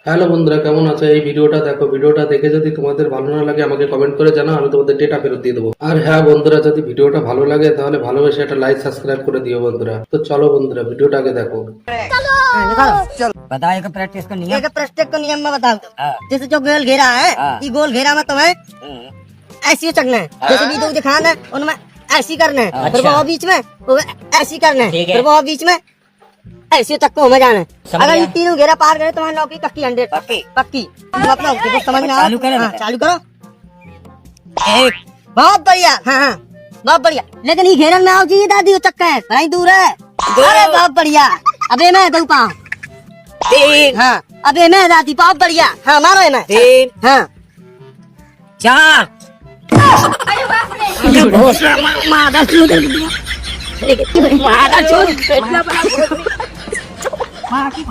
Hello বন্ধুরা, কেমন আছো? এই ভিডিওটা দেখো। ভিডিওটা দেখে যদি তোমাদের ভালো না লাগে আমাকে কমেন্ট করে জানাও, আমি তোমাদের ডেটা ফেরত দিয়ে দেবো। আর হ্যাঁ বন্ধুরা, যদি ভিডিওটা ভালো লাগে তাহলে ভালোবেসে একটা লাইক সাবস্ক্রাইব করে দিও বন্ধুরা। তো চলো বন্ধুরা, ভিডিওটা আগে देखो। बताओ एक प्रैक्टिस का नियम। एक प्रश्न को नियम में बता दो। हाँ। जैसे जो गोल घेरा है, हाँ। ये गोल घेरा में तुम्हें ऐसे चकना है, जैसे वीडियो दिखाना है उनमें ऐसी करना है, फिर अच्छा। वो बीच में वो ऐसी करना है, ठीक है। फिर वो बीच में ऐसे चक्को में जाना है। समझ अगर ये गया। तीनों घेरा पार करे तुम्हारी नौकरी पक्की 100 पक्की। पक्की। तुम अपना कुछ समझ में आओ। चालू करो हाँ, बेटा। चालू करो। एक बहुत बढ़िया। हाँ हाँ, बहुत बढ़िया। लेकिन ये घेरन में आओ जी, दादी वो चक्का है बड़ी दूर है। अरे बहुत बढ़िया। अबे मैं दो पाऊँ। तीन हाँ, अबे मैं दादी बहुत बढ़िया। हाँ मारो मैं। तीन हाँ चार मारा चूत मारा चूत मार की